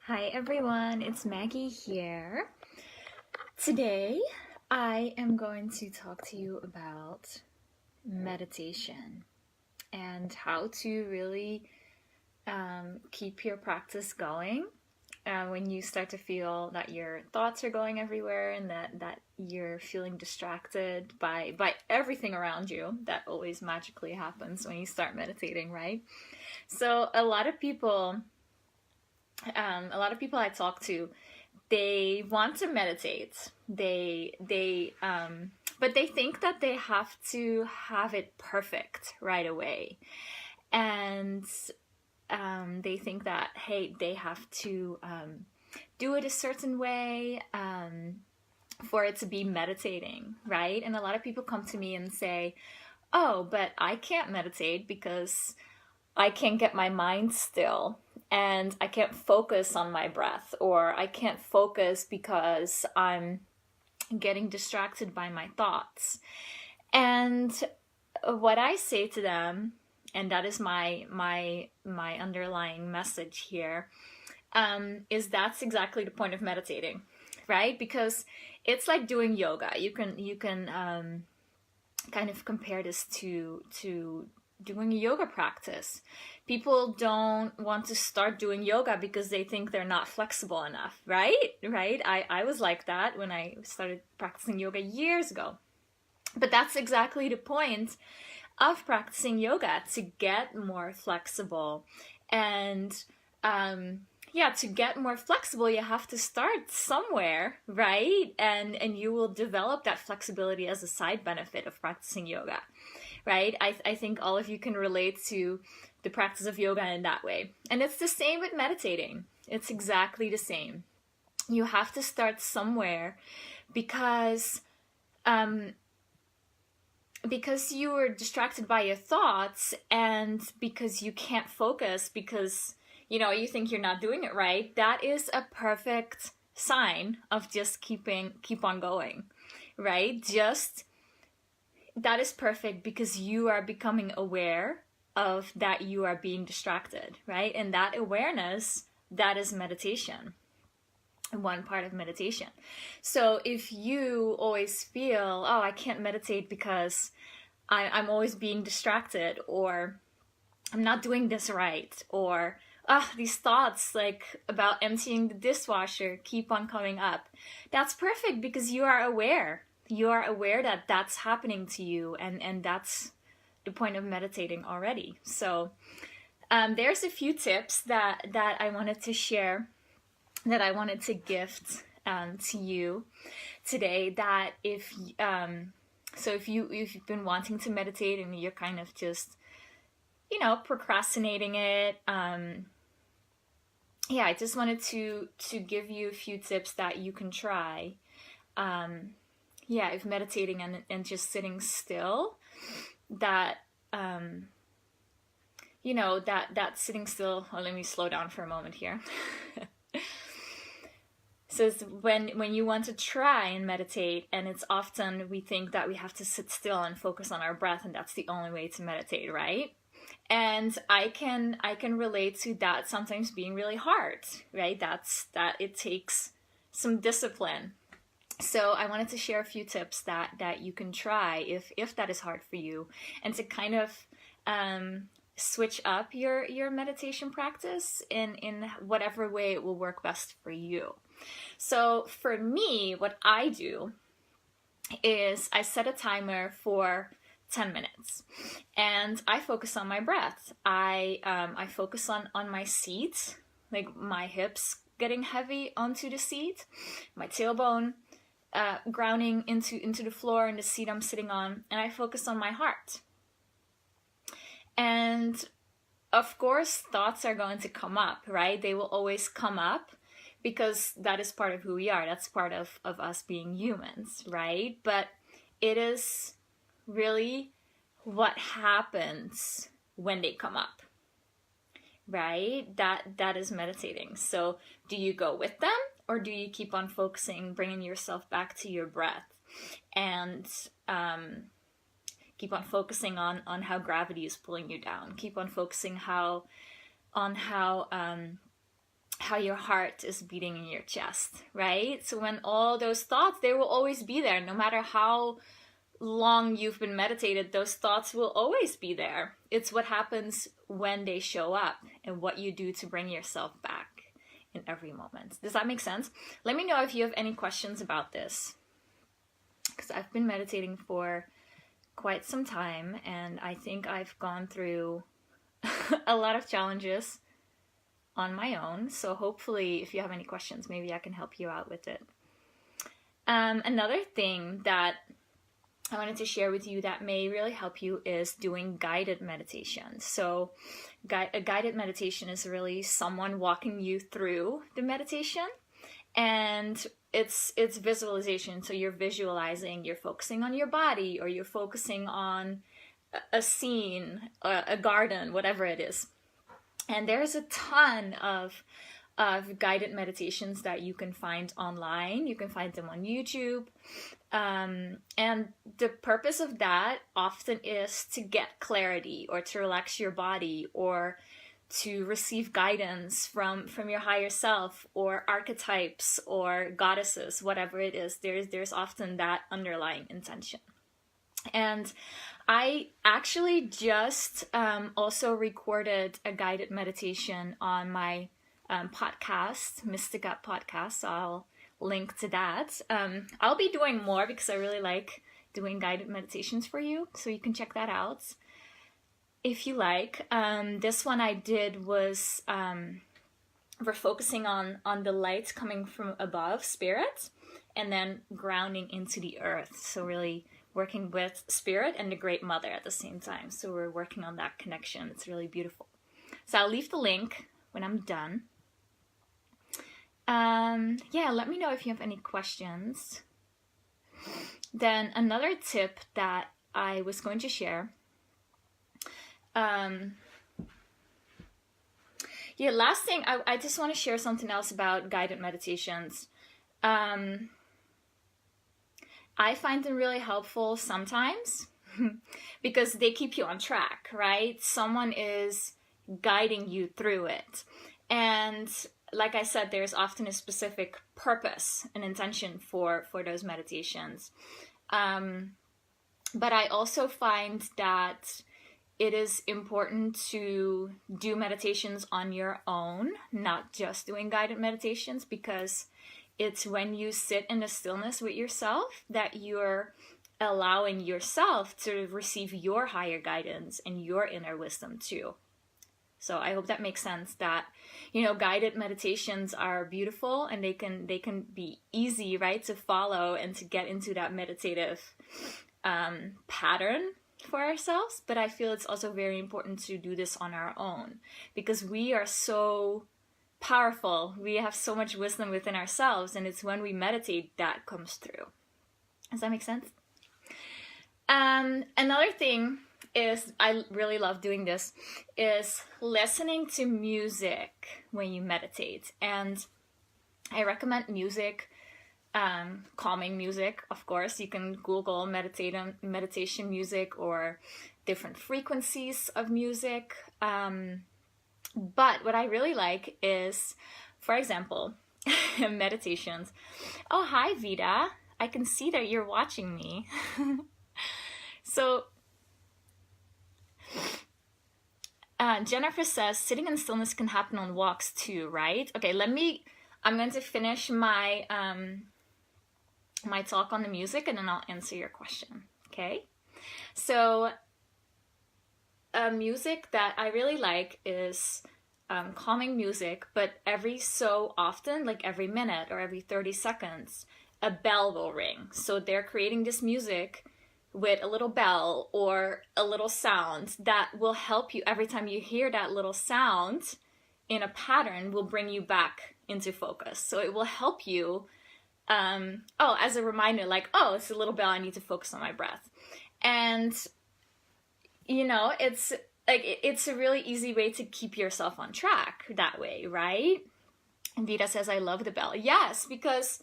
Hi everyone, it's Maggie here. Today I am going to talk to you about meditation and how to really keep your practice going when you start to feel that your thoughts are going everywhere and that you're feeling distracted by everything around you. That always magically happens when you start meditating, right? So a lot of people I talk to, they want to meditate. But they think that they have to have it perfect right away, and they think that hey, they have to do it a certain way for it to be meditating, right? And a lot of people come to me and say, "Oh, but I can't meditate because I can't get my mind still and I can't focus on my breath, or I can't focus because I'm getting distracted by my thoughts." And what I say to them, and that is my underlying message here, is that's exactly the point of meditating, right? Because it's like doing yoga. You can kind of compare this to doing a yoga practice. People don't want to start doing yoga because they think they're not flexible enough, right? Right? I was like that when I started practicing yoga years ago. But that's exactly the point of practicing yoga, to get more flexible. And yeah, to get more flexible, you have to start somewhere, right? And you will develop that flexibility as a side benefit of practicing yoga, right? I think all of you can relate to the practice of yoga in that way. And it's the same with meditating. It's exactly the same. You have to start somewhere because um, because you were distracted by your thoughts, and because you can't focus because you think you're not doing it right. That is a perfect sign of just keep on going, right? Just that is perfect because you are becoming aware of that you are being distracted, right? And that awareness, that is meditation, one part of meditation. So if you always feel, oh, I can't meditate because I'm always being distracted, or I'm not doing this right, or these thoughts like about emptying the dishwasher keep on coming up, that's perfect because you are aware. You are aware that that's happening to you, and that's the point of meditating already. So there's a few tips that I wanted to share, that I wanted to gift to you today. That if you've been wanting to meditate and you're kind of just procrastinating it, yeah, I just wanted to give you a few tips that you can try. Yeah, if meditating and just sitting still, that that sitting still. Oh, let me slow down for a moment here. So it's when you want to try and meditate, and it's often we think that we have to sit still and focus on our breath, and that's the only way to meditate, right? And I can relate to that sometimes being really hard, right? That it takes some discipline. So I wanted to share a few tips that you can try if that is hard for you, and to kind of switch up your meditation practice in whatever way it will work best for you. So for me, what I do is I set a timer for 10 minutes, and I focus on my breath. I focus on my seat, like my hips getting heavy onto the seat, my tailbone grounding into the floor and the seat I'm sitting on, and I focus on my heart. And of course, thoughts are going to come up, right? They will always come up because that is part of who we are. That's part of us being humans, right? But it is really what happens when they come up, right? That is meditating. So do you go with them, or do you keep on focusing, bringing yourself back to your breath, and keep on focusing on how gravity is pulling you down? Keep on focusing on how how your heart is beating in your chest, right? So when all those thoughts, they will always be there. No matter how long you've been meditated, those thoughts will always be there. It's what happens when they show up and what you do to bring yourself back in every moment. Does that make sense? Let me know if you have any questions about this, because I've been meditating for quite some time, and I think I've gone through a lot of challenges on my own. So hopefully, if you have any questions, maybe I can help you out with it. Another thing that I wanted to share with you that may really help you is doing guided meditation. So a guided meditation is really someone walking you through the meditation, and it's visualization. So you're visualizing, you're focusing on your body, or you're focusing on a scene, a garden, whatever it is. And there's a ton of guided meditations that you can find online. You can find them on YouTube. And the purpose of that often is to get clarity, or to relax your body, or to receive guidance from your higher self, or archetypes, or goddesses, whatever it is. There's often that underlying intention. And I actually just also recorded a guided meditation on my podcast, Mystic Up Podcast. So I'll link to that. I'll be doing more because I really like doing guided meditations for you. So you can check that out if you like. This one I did was we're focusing on the light coming from above, spirit, and then grounding into the earth. So really working with spirit and the Great Mother at the same time. So we're working on that connection. It's really beautiful. So I'll leave the link when I'm done. Yeah, let me know if you have any questions. Then another tip that I was going to share. Yeah, last thing, I just want to share something else about guided meditations. I find them really helpful sometimes because they keep you on track, right? Someone is guiding you through it. And like I said, there's often a specific purpose and intention for those meditations. But I also find that it is important to do meditations on your own, not just doing guided meditations, because it's when you sit in the stillness with yourself that you're allowing yourself to receive your higher guidance and your inner wisdom too. So I hope that makes sense, that, you know, guided meditations are beautiful and they can be easy, right, to follow and to get into that meditative pattern for ourselves. But I feel it's also very important to do this on our own, because we are so powerful. We have so much wisdom within ourselves, and it's when we meditate that comes through. Does that make sense? Another thing is, I really love doing this, is listening to music when you meditate. And I recommend music, calming music, of course. You can Google meditation music or different frequencies of music. But what I really like is, for example, meditations. Oh, hi, Vida. I can see that you're watching me. So, Jennifer says, sitting in stillness can happen on walks too, right? Okay, I'm going to finish my, my talk on the music, and then I'll answer your question, okay? So, music that I really like is calming music, but every so often, like every minute or every 30 seconds, a bell will ring. So they're creating this music with a little bell or a little sound that will help you. Every time you hear that little sound in a pattern, will bring you back into focus. So it will help you, as a reminder, like, oh, it's a little bell, I need to focus on my breath. And, you know, it's a really easy way to keep yourself on track that way, right? And Vida says, I love the bell. Yes, because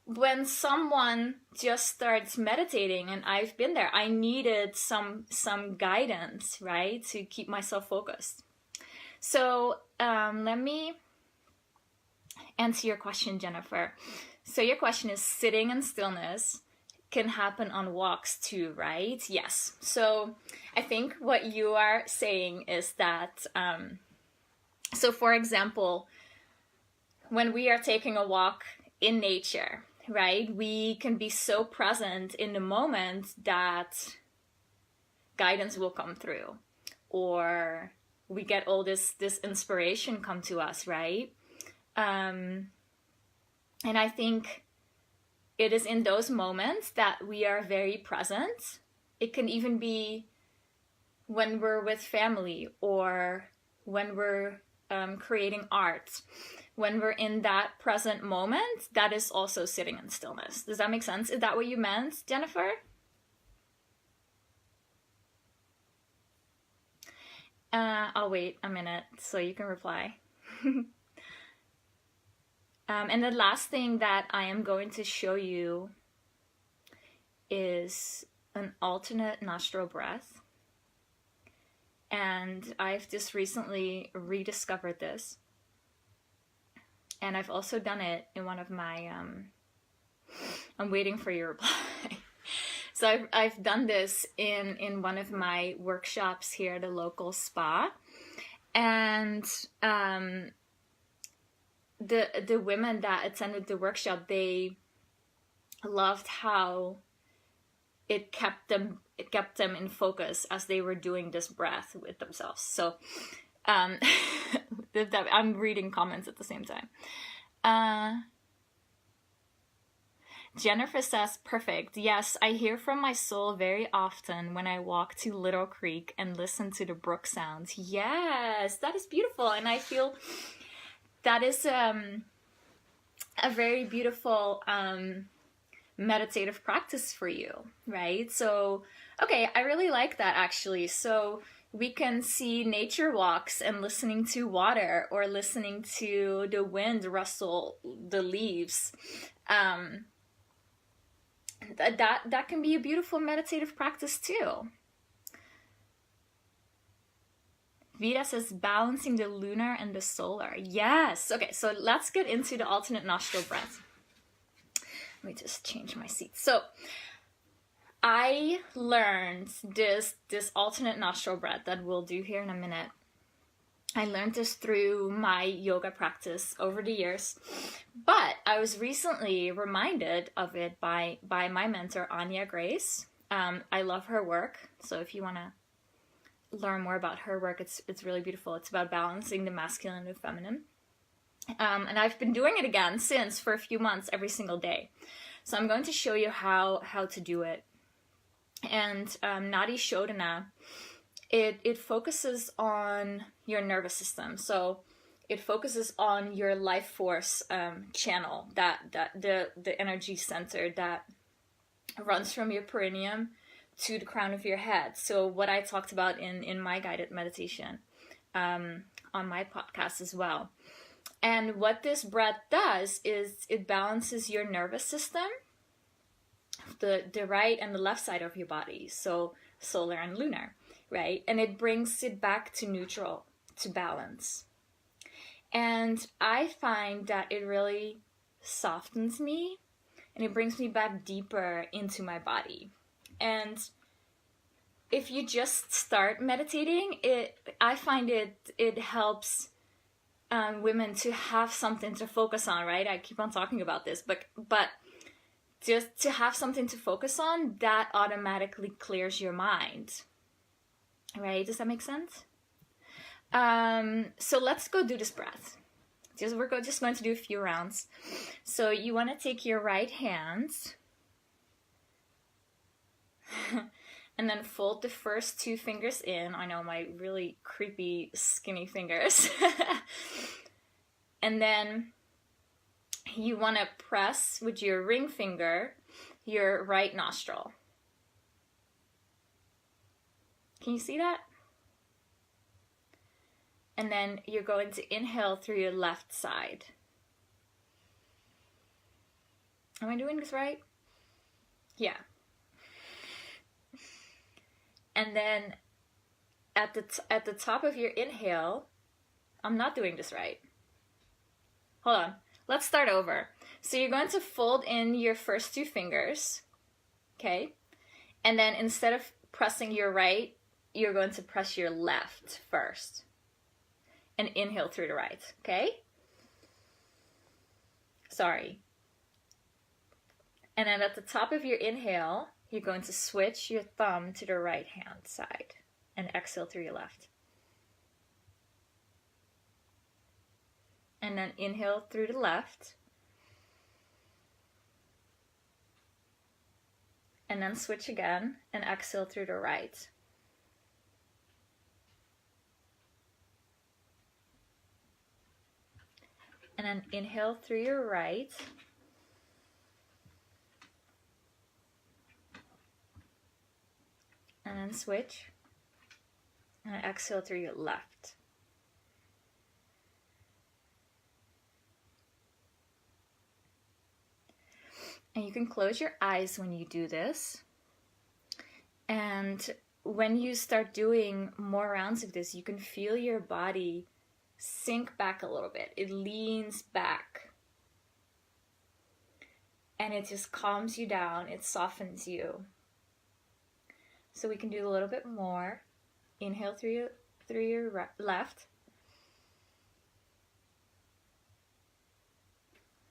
when someone just starts meditating, and I've been there, I needed some guidance, right, to keep myself focused. So let me answer your question, Jennifer. So your question is, sitting in stillness can happen on walks too, right? Yes. So I think what you are saying is that, so for example, when we are taking a walk in nature, right, we can be so present in the moment that guidance will come through, or we get all this inspiration come to us, right? And I think it is in those moments that we are very present. It can even be when we're with family, or when we're creating art. When we're in that present moment, that is also sitting in stillness. Does that make sense? Is that what you meant, Jennifer? I'll wait a minute so you can reply. And the last thing that I am going to show you is an alternate nostril breath. And I've just recently rediscovered this. And I've also done it in one of my, I'm waiting for your reply. So I've done this in one of my workshops here at a local spa. And the women that attended the workshop, they loved how it kept them in focus as they were doing this breath with themselves. So I'm reading comments at the same time. Jennifer says, perfect. Yes, I hear from my soul very often when I walk to Little Creek and listen to the brook sounds. Yes, that is beautiful. And I feel that is a very beautiful meditative practice for you, right? So, okay, I really like that actually. So we can see nature walks and listening to water, or listening to the wind rustle the leaves. That can be a beautiful meditative practice too. Vida says, balancing the lunar and the solar. Yes. Okay, so let's get into the alternate nostril breath. Let me just change my seat. So I learned this alternate nostril breath that we'll do here in a minute. I learned this through my yoga practice over the years, but I was recently reminded of it by my mentor, Anya Grace. I love her work, so if you want to learn more about her work, it's really beautiful. It's about balancing the masculine and the feminine. And I've been doing it again since for a few months every single day. So I'm going to show you how to do it. And Nadi Shodhana, it focuses on your nervous system. So it focuses on your life force channel, that the energy center that runs from your perineum to the crown of your head. So what I talked about in my guided meditation on my podcast as well. And what this breath does is it balances your nervous system, the right and the left side of your body, so solar and lunar, right? And it brings it back to neutral, to balance. And I find that it really softens me, and it brings me back deeper into my body. And if you just start meditating, I find it helps women to have something to focus on, right? I keep on talking about this, but just to have something to focus on, that automatically clears your mind, right? Does that make sense? So let's go do this breath. We're just going to do a few rounds. So you want to take your right hand and then fold the first two fingers in. I know, my really creepy skinny fingers. And then you want to press with your ring finger your right nostril. Can you see that? And then you're going to inhale through your left side. Am I doing this right? Yeah. And then at the top of your inhale, I'm not doing this right. Hold on. let's start over. So you're going to fold in your first 2 fingers, okay? And then instead of pressing your right, you're going to press your left first. And inhale through the right, okay? Sorry. And then at the top of your inhale, you're going to switch your thumb to the right hand side and exhale through your left. And then inhale through the left. And then switch again and exhale through the right. And then inhale through your right. And then switch. And exhale through your left. And you can close your eyes when you do this. And when you start doing more rounds of this, you can feel your body sink back a little bit. It leans back. And it just calms you down. It softens you. So we can do a little bit more. Inhale through your left.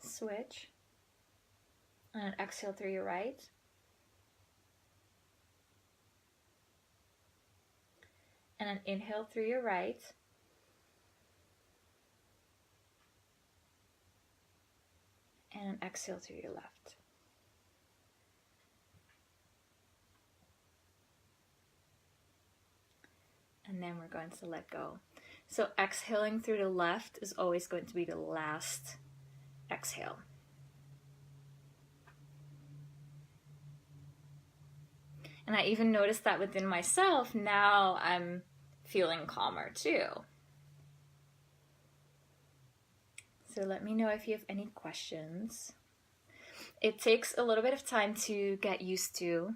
Switch. And exhale through your right. And then inhale through your right. And exhale through your left. And then we're going to let go. So exhaling through the left is always going to be the last exhale. And I even noticed that within myself, now I'm feeling calmer too. So let me know if you have any questions. It takes a little bit of time to get used to.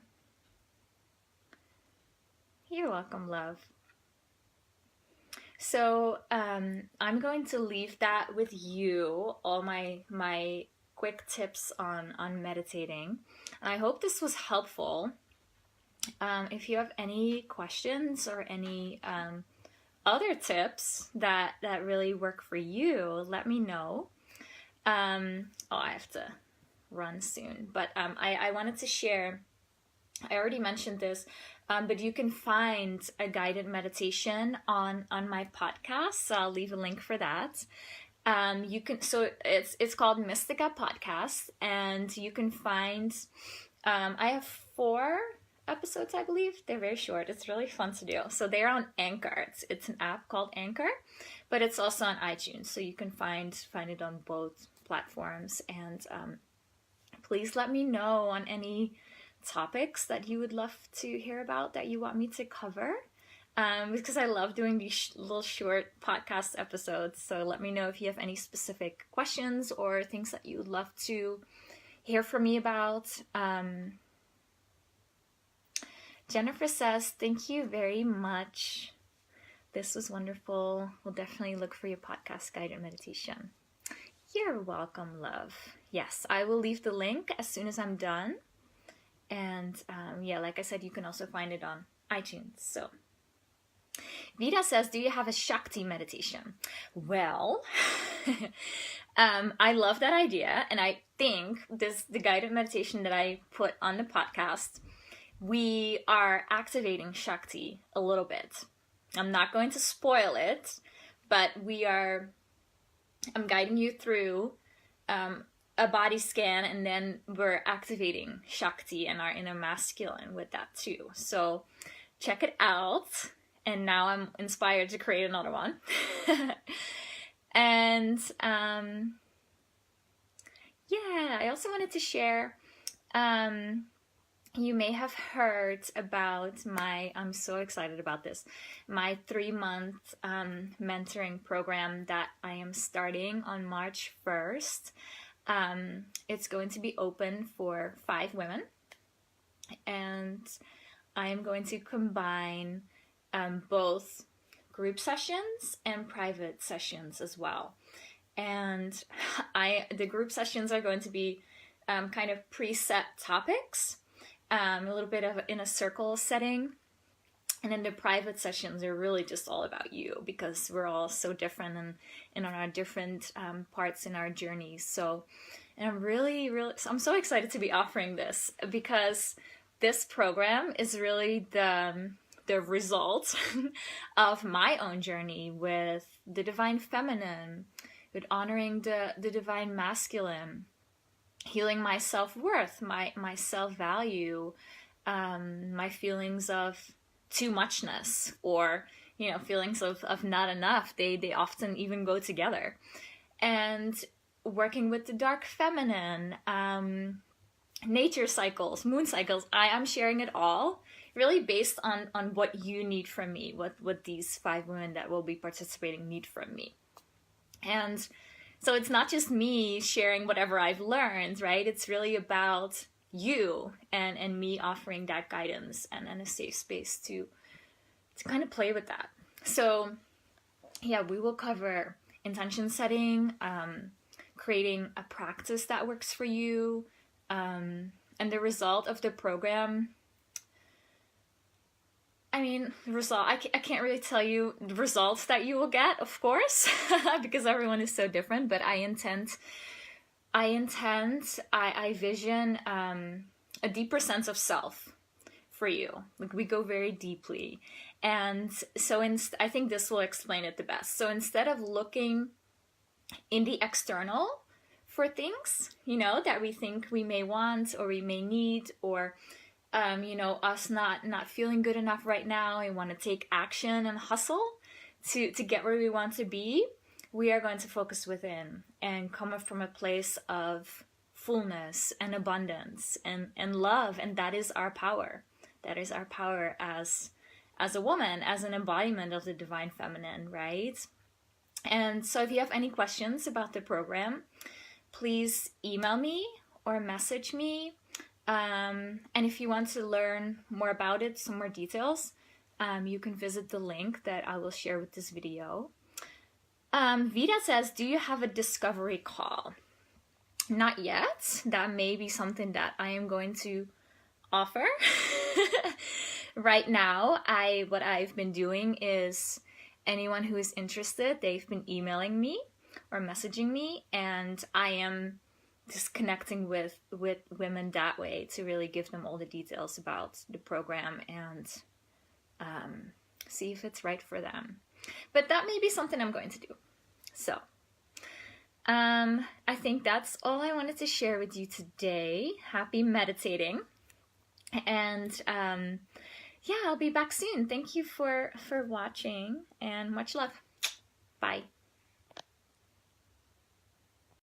You're welcome, love. So I'm going to leave that with you, all my quick tips on meditating. And I hope this was helpful. If you have any questions or any other tips that really work for you, let me know. I have to run soon, but I wanted to share, I already mentioned this, but you can find a guided meditation on my podcast, so I'll leave a link for that. You can, so it's called Mystica Podcast, and you can find, I have 4 episodes, I believe. They're very short. It's really fun to do. So they're on Anchor. It's an app called Anchor, but it's also on iTunes, so you can find it on both platforms. And please let me know on any topics that you would love to hear about, that you want me to cover, because I love doing these little short podcast episodes. So let me know if you have any specific questions or things that you would love to hear from me about. Jennifer says, thank you very much. This was wonderful. We'll definitely look for your podcast guided meditation. You're welcome, love. Yes, I will leave the link as soon as I'm done. And yeah, like I said, you can also find it on iTunes. So Vida says, do you have a Shakti meditation? Well, I love that idea. And I think the guided meditation that I put on the podcast, we are activating Shakti a little bit. I'm not going to spoil it, but I'm guiding you through a body scan, and then we're activating Shakti and our inner masculine with that too. So check it out. And now I'm inspired to create another one. And yeah, I also wanted to share, you may have heard about I'm so excited about this, my 3-month mentoring program that I am starting on March 1st. It's going to be open for 5 women, and I am going to combine both group sessions and private sessions as well. And the group sessions are going to be kind of preset topics, a little bit of in a circle setting. And then the private sessions are really just all about you, because we're all so different and on our different parts in our journeys. So, and I'm so excited to be offering this, because this program is really the result of my own journey with the divine feminine, with honoring the divine masculine, healing my self-worth, my self-value, my feelings of too muchness, or feelings of not enough. They often even go together. And working with the dark feminine, nature cycles, moon cycles, I am sharing it all really based on what you need from me, what these 5 women that will be participating need from me. And so it's not just me sharing whatever I've learned, right? It's really about you and me offering that guidance and a safe space to kind of play with that. So yeah, we will cover intention setting, creating a practice that works for you, and the result of the program. I mean, the result, I can't really tell you the results that you will get, of course, because everyone is so different, but I vision a deeper sense of self for you. Like, we go very deeply. And so I think this will explain it the best. So instead of looking in the external for things, that we think we may want or we may need, or us not feeling good enough right now, and want to take action and hustle to get where we want to be, we are going to focus within and come up from a place of fullness and abundance and love. And that is our power. That is our power as a woman, as an embodiment of the divine feminine, right? And so if you have any questions about the program, please email me or message me. And if you want to learn more about it, some more details, you can visit the link that I will share with this video. Vida says, do you have a discovery call? Not yet. That may be something that I am going to offer. Right now, what I've been doing is, anyone who is interested, they've been emailing me or messaging me, and I am just connecting with women that way to really give them all the details about the program and see if it's right for them. But that may be something I'm going to do. So I think that's all I wanted to share with you today. Happy meditating. And yeah, I'll be back soon. Thank you for watching, and much love. Bye.